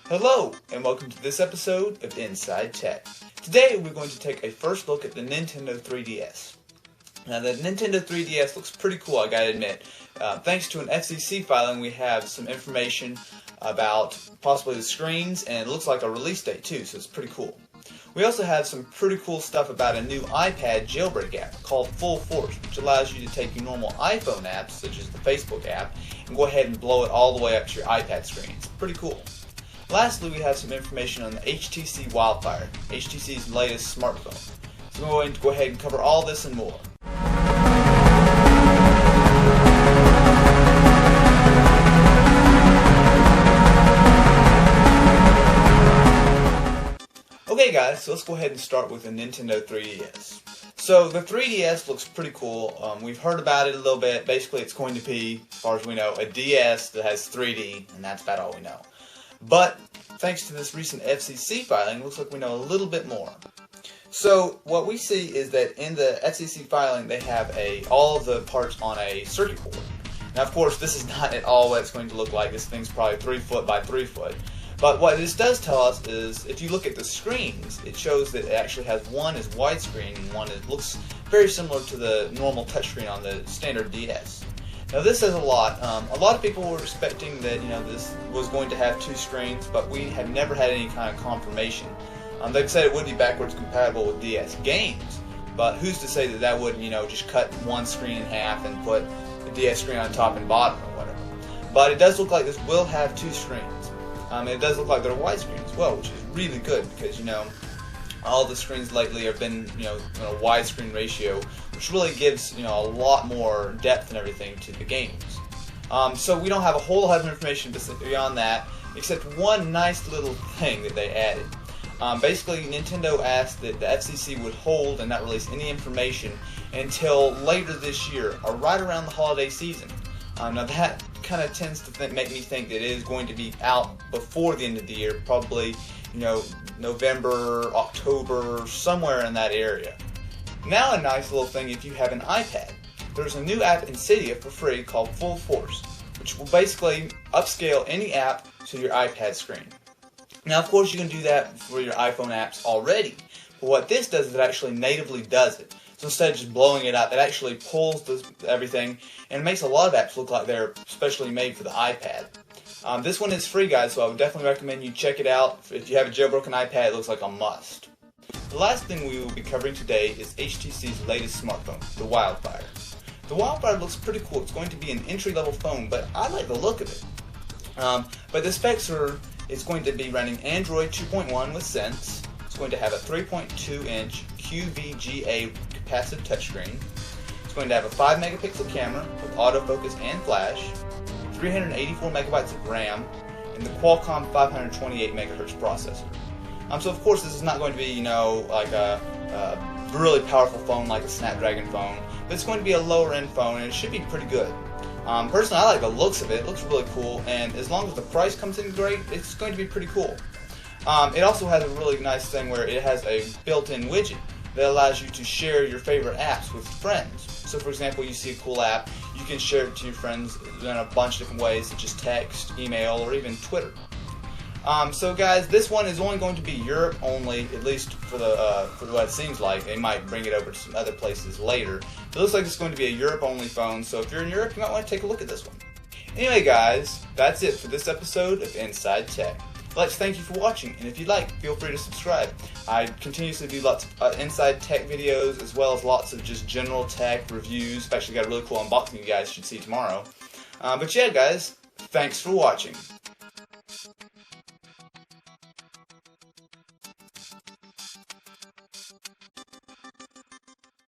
Hello, and welcome to this episode of Inside Tech. Today we're going to take a first look at the Nintendo 3DS. Now the Nintendo 3DS looks pretty cool, I gotta admit. Thanks to an FCC filing, we have some information about possibly the screens, and it looks like a release date too, so it's pretty cool. We also have some pretty cool stuff about a new iPad jailbreak app called FullForce, which allows you to take your normal iPhone apps, such as the Facebook app, and go ahead and blow it all the way up to your iPad screen. It's pretty cool. Lastly, we have some information on the HTC Wildfire, HTC's latest smartphone. So we're going to go ahead and cover all this and more. Okay guys, so let's go ahead and start with the Nintendo 3DS. So the 3DS looks pretty cool. We've heard about it a little bit. Basically it's going to be, as far as we know, a DS that has 3D, and that's about all we know. But thanks to this recent FCC filing, it looks like we know a little bit more. So what we see is that in the FCC filing they have all of the parts on a circuit board. Now of course this is not at all what it's going to look like. This thing's probably 3 foot by 3 foot. But what this does tell us is, if you look at the screens, it shows that it actually has one is widescreen and one looks very similar to the normal touchscreen on the standard DS. Now this says a lot. A lot of people were expecting that this was going to have 2 screens, but we have never had any kind of confirmation. They've said it would be backwards compatible with DS games, but who's to say that that wouldn't just cut one screen in half and put the DS screen on top and bottom or whatever. But it does look like this will have 2 screens. It does look like they're widescreen as well, which is really good because all the screens lately have been in a widescreen ratio, which really gives a lot more depth and everything to the games. So we don't have a whole lot of information beyond that, except one nice little thing that they added. Basically, Nintendo asked that the FCC would hold and not release any information until later this year, or right around the holiday season. Now that kind of tends to make me think that it is going to be out before the end of the year, probably November, October, somewhere in that area. Now a nice little thing if you have an iPad. There's a new app in Cydia for free called FullForce, which will basically upscale any app to your iPad screen. Now of course you can do that for your iPhone apps already, but what this does is it actually natively does it. So instead of just blowing it up, it actually pulls everything, and it makes a lot of apps look like they're specially made for the iPad. This one is free, guys, so I would definitely recommend you check it out. If you have a jailbroken iPad, it looks like a must. The last thing we will be covering today is HTC's latest smartphone, the Wildfire. The Wildfire looks pretty cool. It's going to be an entry-level phone, but I like the look of it. But the specs are, it's going to be running Android 2.1 with Sense. It's going to have a 3.2-inch QVGA capacitive touchscreen. It's going to have a 5-megapixel camera with autofocus and flash, 384 megabytes of RAM, and the Qualcomm 528 MHz processor. So of course this is not going to be like a really powerful phone like a Snapdragon phone, but it's going to be a lower end phone and it should be pretty good. Personally, I like the looks of it. It looks really cool, and as long as the price comes in great, it's going to be pretty cool. It also has a really nice thing where it has a built-in widget that allows you to share your favorite apps with friends. So for example, you see a cool app, you can share it to your friends in a bunch of different ways, such as text, email, or even Twitter. So guys, this one is only going to be Europe only, at least for what it seems like. They might bring it over to some other places later. But it looks like it's going to be a Europe only phone, so if you're in Europe, you might want to take a look at this one. Anyway guys, that's it for this episode of Inside Tech. I'd like to thank you for watching, and if you'd like, feel free to subscribe. I continuously do lots of inside tech videos, as well as lots of just general tech reviews. I've actually got a really cool unboxing you guys should see tomorrow. But yeah guys, thanks for watching.